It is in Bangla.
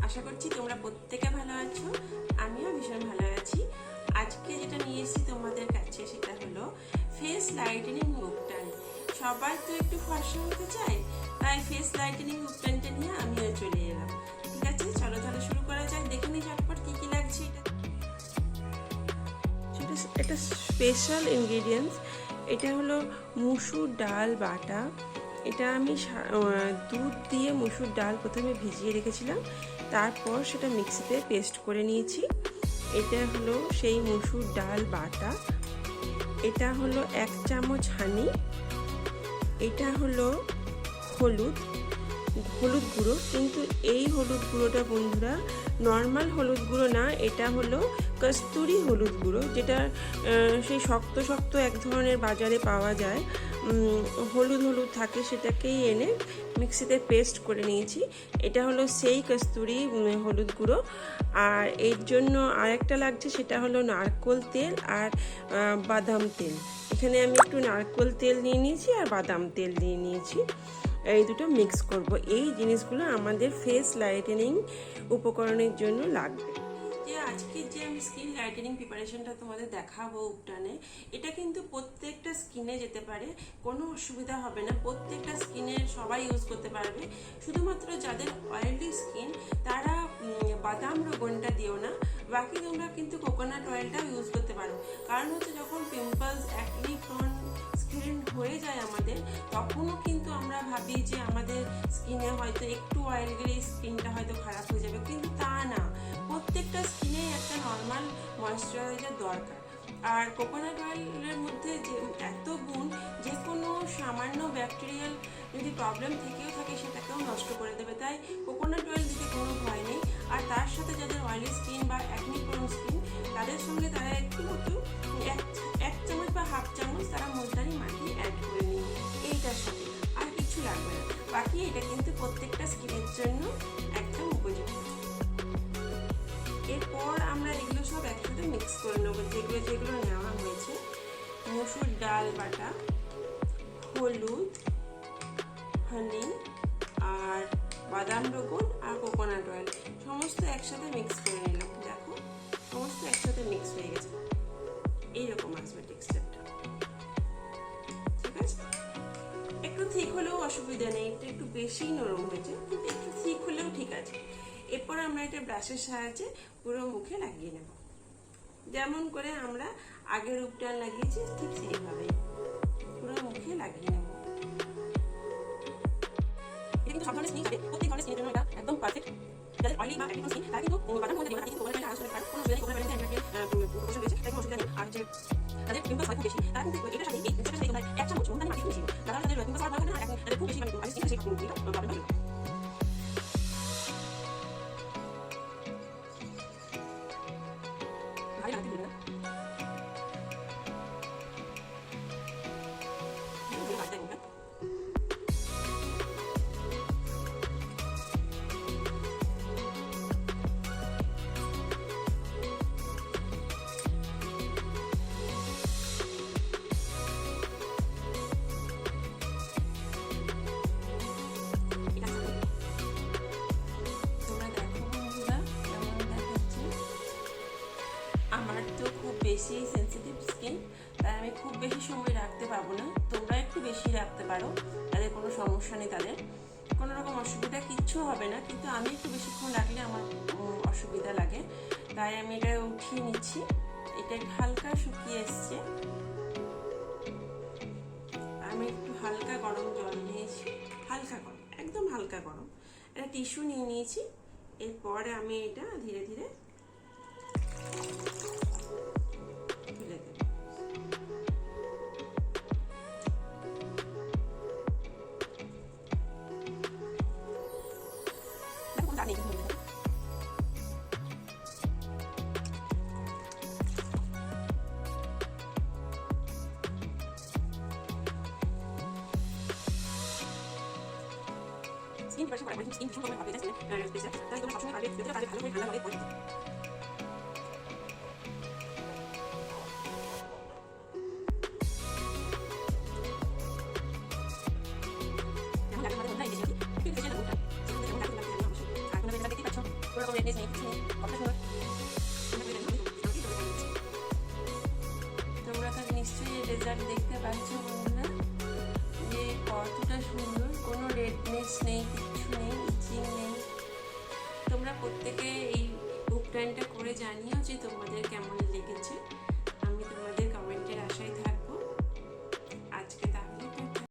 আশা করছি তোমরা প্রত্যেকে ভালো আছো, আমিও ভীষণ ভালো আছি। আজকে যেটা নিয়ে এসেছি তোমাদের কাছে সেটা হলো ফেস লাইটেনিং উপটান। সবাই তো একটু ফর্সা হতে চায়, তাই ফেস লাইটেনিং উপটানটা নিয়ে আমিও চলে এলাম। ঠিক আছে, চলো তাহলে শুরু করা যাক। দেখে নিই ঝটপট কি কি লাগছে। এটা স্পেশাল ইনগ্রেডিয়েন্টস, এটা হলো মুসুর ডাল বাটা। এটা আমি দুধ দিয়ে মুসুর ডাল প্রথমে ভিজিয়ে রেখেছিলাম, তারপর সেটা মিক্সিতে পেস্ট করে নিয়েছি। এটা হলো সেই মুসুর ডাল বাটা। এটা হলো 1 চামচ হানি। এটা হলো হলুদ গুঁড়ো, কিন্তু এই হলুদ গুঁড়োটা বন্ধুরা নর্মাল হলুদ গুঁড়ো না, এটা হলো কস্তুরি হলুদ গুঁড়ো, যেটা সেই শক্ত শক্ত এক ধরনের বাজারে পাওয়া যায়, হলুদ থাকে, সেটাকেই এনে মিক্সিতে পেস্ট করে নিয়েছি। এটা হলো সেই কস্তুরি হলুদ গুঁড়ো। আর এর জন্য আরেকটা লাগছে, সেটা হলো নারকেল তেল আর বাদাম তেল। এখানে আমি একটু নারকেল তেল নিয়ে নিয়েছি আর বাদাম তেল নিয়ে নিয়েছি। এই দুটো মিক্স করব। এই জিনিসগুলো আমাদের ফেস লাইটেনিং উপকরণের জন্য লাগবে। যে আজকে যে আমি স্কিন লাইটেনিং প্রিপারেশনটা তোমাদের দেখাবো উপটানে, এটা কিন্তু প্রত্যেকটা স্কিনে যেতে পারে, কোনো অসুবিধা হবে না। প্রত্যেকটা স্কিনের সবাই ইউজ করতে পারবে। শুধুমাত্র যাদের অয়েলি স্কিন তারা বাদাম রোগনটা দিও না, বাকি তোমরা কিন্তু কোকোনাট অয়েলটাও ইউজ করতে পারো। কারণ হচ্ছে যখন পিম্পলস অ্যাকনি প্রন স্কিন হয়ে যায় আমাদের, তখনও কিন্তু আমরা ভাবি যে আমাদের স্কিনে হয়তো একটু অয়েল গেলে স্কিনটা হয়তো খারাপ হয়ে যাবে, কিন্তু তা না। প্রত্যেকটা স্কিনে একটা নর্মাল ময়েশ্চারাইজার দরকার। আর কোকোনাট অয়েলের মধ্যে যে এত গুণ, যে কোনো সামান্য ব্যাকটেরিয়াল যদি প্রবলেম থেকেও থাকে সেটাকেও নষ্ট করে দেবে। তাই কোকোনাট অয়েল দিতে কোনো ভয় নেই। আর তার সাথে যাদের অয়েলি স্কিন বা অ্যাকনি প্রোন স্কিন, তাদের সঙ্গে তারা একটু এক চামচ বা হাফ চামচ তারা মুলতানি মাটি অ্যাড করে নিন এইটার সাথে, আর কিছু লাগবে না। বাকি এটা কিন্তু প্রত্যেকটা স্কিনের জন্য একদম উপযুক্ত। এরপর আমরা এগুলো সব একসাথে মিক্স করে নেবো। যেগুলো নেওয়া হয়েছে, মসুর ডাল বাটা, হলুদ, হানি আর বাদাম রোগন আর কোকোনাট অয়েল সমস্ত একসাথে মিক্স করে নিলাম। দেখো সমস্ত একসাথে মিক্স হয়ে গেছে, এইরকম আসবে টেক্সচারটা। ঠিক আছে, একটু থিক হলেও অসুবিধা নেই, এটা একটু বেশি নরম হয়েছে, কিন্তু একটু থিক হলেও ঠিক আছে। এরপর আমরা এটা ব্রাশের সাহায্যে পুরো মুখে লাগিয়ে নেব, যেমন করে আমরা আগের উপটান লাগিয়েছি ঠিক সেইভাবেই পুরো মুখে লাগিয়ে নেব। এটা কিন্তু সব ধরনের স্কিন থাকে, প্রত্যেক ধরনের স্কিনের জন্য এটা একদম পারফেক্ট। যাদের অয়েলি বা অ্যাকনি স্কিন তারা কিন্তু বাদাম মধ্যে দিও না, কিন্তু কোকোনাট অয়েল আলাদা করে পারো, কোনো অসুবিধা নেই। কোকোনাট অয়েলে এটাকে প্রপোর্শন রয়েছে, তাই কোনো অসুবিধা নেই। আর যে তাদের পিম্পলস হয় খুব বেশি, তারা কিন্তু এটার সাথে এই মিক্সচারের সাথে তোমরা 1 চামচ মুলতানি মাটি মিশিয়ে দাও। তারা তাদের পিম্পলস হয় না, এখন তাদের খুব বেশি মানে অয়েলি স্কিন সেই প্রবলেম হয়। ভাই লাগতে দিবেন না, আমার তো খুব বেশি সেন্সিটিভ স্কিন, তাই আমি খুব বেশি সময় রাখতে পারবো না। তোমরা একটু বেশি রাখতে পারো, তাদের কোনো সমস্যা নেই, তাদের কোনো রকম অসুবিধা কিচ্ছু হবে না। কিন্তু আমি একটু বেশিক্ষণ রাখলে আমার অসুবিধা লাগে, তাই আমি এটা উঠিয়ে নিচ্ছি। এটা হালকা শুকিয়ে এসছে, আমি একটু হালকা গরম জল নিয়েছি, হালকা গরম, একদম হালকা গরম। একটা টিস্যু নিয়ে নিয়েছি। এরপরে আমি এটা ধীরে ধীরে তুলে দেব। স্কিন প্রিপারেশন করা স্কিন ভীষণ ভালো হয়ে যায়, তাই তোমরা সবসময় পারবে ভিতরে ভালো করে ঠান্ডা করে তোমরা তো নিশ্চয়ই রেজাল্ট দেখতে পাচ্ছ বন্ধুরা, যে কতটা সুন্দর, কোনো রেডনেস নেই, কিচ্ছু নেই, ইচিং নেই। তোমরা প্রত্যেকে এই উপটানটা করে জানিও যে তোমাদের কেমন লেগেছে।